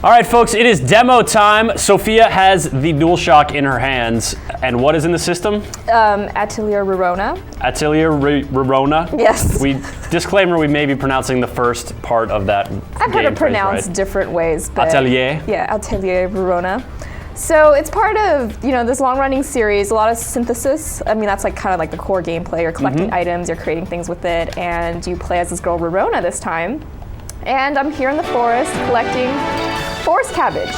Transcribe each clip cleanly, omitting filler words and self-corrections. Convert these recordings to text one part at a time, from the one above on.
All right, folks, it is demo time. Sophia has the DualShock in her hands. And what is in the system? Atelier Rorona. Atelier Rorona? Yes. Disclaimer, we may be pronouncing the first part of that I've heard it pronounced different ways. But Atelier? Yeah, Atelier Rorona. So it's part of, this long-running series, a lot of synthesis. I mean, that's kind of like the core gameplay. You're collecting items, you're creating things with it, and you play as this girl Rorona this time. And I'm here in the forest collecting forest cabbage.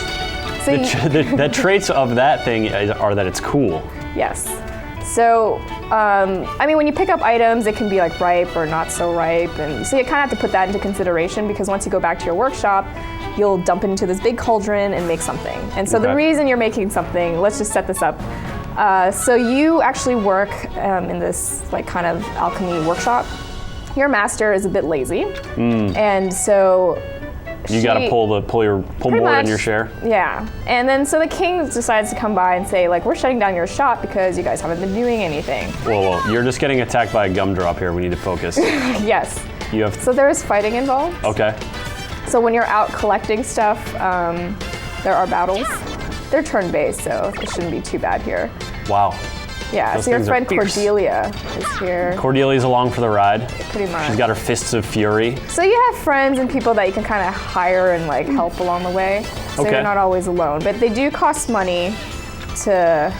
So the traits of that thing are that it's cool. Yes. So, when you pick up items, it can be ripe or not so ripe. And so you kind of have to put that into consideration because once you go back to your workshop, you'll dump it into this big cauldron and make something. And so the reason you're making something, let's just set this up. So you actually work in this kind of alchemy workshop. Your master is a bit lazy. And so you got to pull more in your share. Yeah, and then so the king decides to come by and say, we're shutting down your shop because you guys haven't been doing anything. Whoa, you're just getting attacked by a gumdrop here. We need to focus. Yes. So there is fighting involved. Okay. So when you're out collecting stuff, there are battles. They're turn-based, so it shouldn't be too bad here. Wow. Yeah, Those so your friend fierce. Cordelia is here. Cordelia's along for the ride. Pretty much. She's got her fists of fury. So you have friends and people that you can kind of hire and help along the way. So you're not always alone. But they do cost money to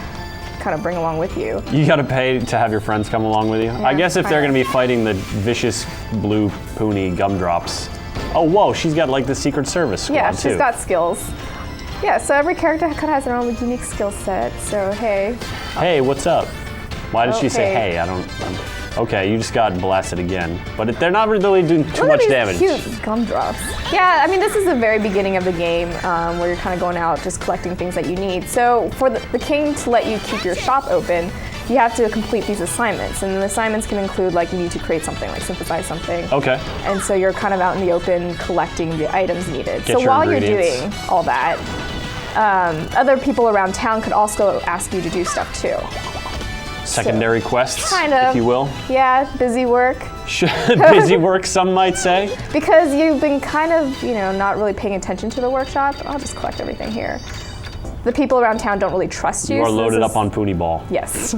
kind of bring along with you. You got to pay to have your friends come along with you? Yeah, I guess if they're going to be fighting the vicious blue poony gumdrops. Oh, whoa, she's got the Secret Service squad Yeah, too. she's got skills. Yeah, so every character kind of has their own unique skill set. So, hey. Hey, what's up? Why did she say hey? Hey? Okay, you just got blasted again. But they're not really doing too much damage. Cute gumdrops. Yeah, this is the very beginning of the game where you're kind of going out just collecting things that you need. So for the king to let you keep your shop open, you have to complete these assignments. And the assignments can include you need to create something, synthesize something. Okay. And so you're kind of out in the open collecting the items needed. Get so while you're ingredients. doing all that, other people around town could also ask you to do stuff too. Secondary quests, kind of, if you will. Yeah, busy work. Busy work, some might say. Because you've been kind of, not really paying attention to the workshop. I'll just collect everything here. The people around town don't really trust you. You are loaded up on Poonie Ball. Yes.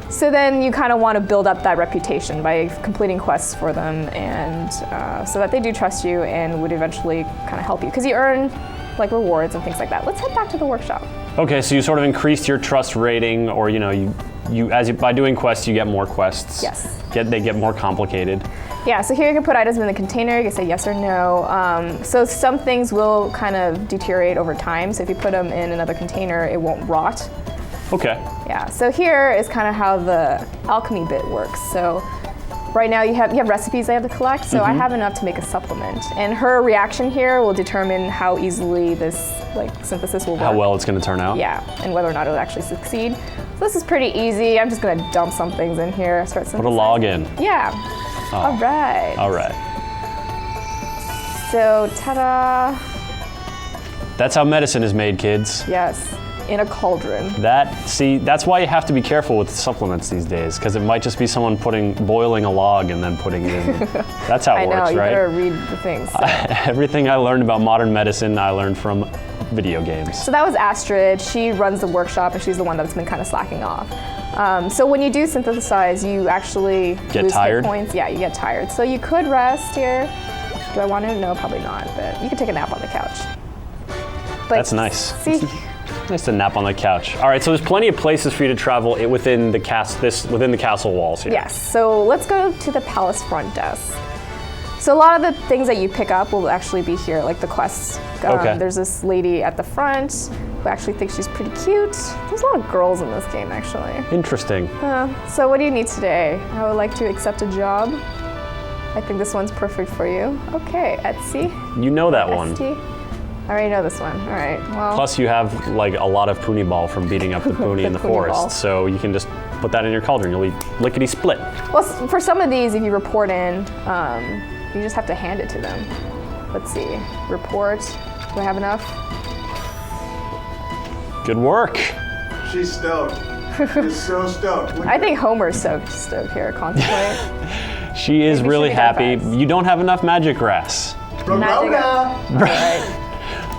So then you kind of want to build up that reputation by completing quests for them, and so that they do trust you and would eventually kind of help you. Because you earn rewards and things like that. Let's head back to the workshop. Okay, so you sort of increased your trust rating, or by doing quests, you get more quests. Yes. They get more complicated. Yeah, so here you can put items in the container, you can say yes or no. So some things will kind of deteriorate over time, so if you put them in another container, it won't rot. Okay. Yeah, so here is kind of how the alchemy bit works. So right now you have recipes I have to collect, so I have enough to make a supplement. And her reaction here will determine how easily this synthesis will work. How well it's going to turn out? Yeah, and whether or not it'll actually succeed. So this is pretty easy. I'm just going to dump some things in here, start synthesizing. Put a log in. Yeah. Oh. All right. All right. So, ta-da. That's how medicine is made, kids. Yes, in a cauldron. That's why you have to be careful with supplements these days, because it might just be someone boiling a log and then putting it in. That's how it works, right? I know, you better read the things. So. Everything I learned about modern medicine, I learned from video games. So that was Astrid. She runs the workshop, and she's the one that's been kind of slacking off. So when you do synthesize, you actually lose hit points. Yeah, you get tired. So you could rest here. Do I want to? No, probably not. But you could take a nap on the couch. But that's nice. See? Nice to nap on the couch. All right, so there's plenty of places for you to travel within the castle walls here. Yes. So let's go to the palace front desk. So a lot of the things that you pick up will actually be here, like the quests. Okay. There's this lady at the front who actually thinks she's pretty cute. There's a lot of girls in this game, actually. Interesting. So what do you need today? I would like to accept a job. I think this one's perfect for you. Okay, Etsy. You know that one. I already know this one. All right. Well. Plus, you have a lot of Poonie Ball from beating up the Poonie in the forest, so you can just put that in your cauldron. You'll be lickety split. Well, for some of these, if you report in, you just have to hand it to them. Let's see. Report. Do I have enough? Good work. She's stoked. She's so stoked. I think Homer's so stoked here. Contemplate. She is really happy. You don't have enough magic grass. Rorona. Right.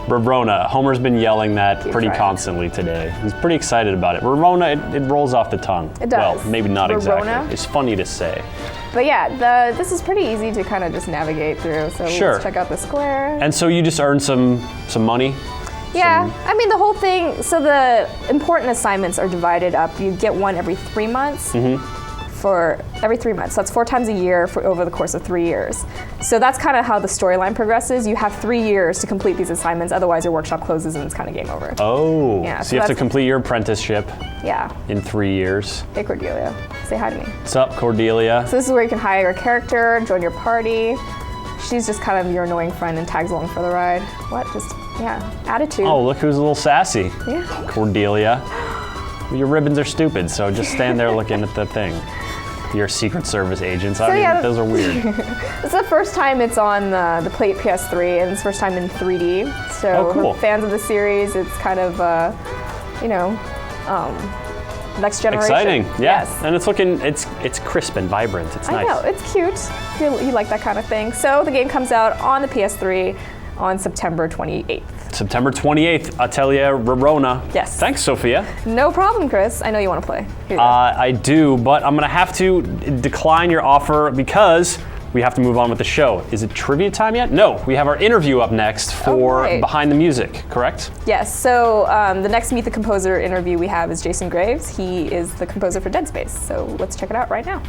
Rorona. Homer's been yelling that Keep pretty trying. constantly today. He's pretty excited about it. Rorona, it rolls off the tongue. It does. Well, maybe not exactly. Rorona? It's funny to say. But yeah, this is pretty easy to kind of just navigate through. So Sure. let's check out the square. And so you just earn some money? Yeah, I mean the whole thing, so the important assignments are divided up. You get one every 3 months. For every 3 months. So that's 4 times a year for over the course of 3 years. So that's kind of how the storyline progresses. You have 3 years to complete these assignments, otherwise your workshop closes and it's kind of game over. Oh, Yeah, so so you have to that's- complete your apprenticeship Yeah. in 3 years. Hey Cordelia, say hi to me. What's up, Cordelia? So this is where you can hire a character, join your party. She's just kind of your annoying friend and tags along for the ride. What? Just, yeah, attitude. Oh, look who's a little sassy. Yeah. Cordelia. Your ribbons are stupid, so just stand there looking at the thing. Your Secret Service agents. I mean, yeah. those are weird. It's the first time it's on the Plate PS3, and it's the first time in 3D. So Oh, cool. for fans of the series, it's kind of, next generation. Exciting, yeah. Yes. And it's looking, it's crisp and vibrant. It's I nice. know, it's cute. You like that kind of thing. So the game comes out on the PS3 on September 28th. September 28th, Atelier Rorona. Yes. Thanks, Sophia. No problem, Chris. I know you want to play. Here you go. I do, but I'm gonna have to decline your offer because we have to move on with the show. Is it trivia time yet? No, we have our interview up next for right. Behind the Music, correct? Yes, so the next Meet the Composer interview we have is Jason Graves. He is the composer for Dead Space. So let's check it out right now.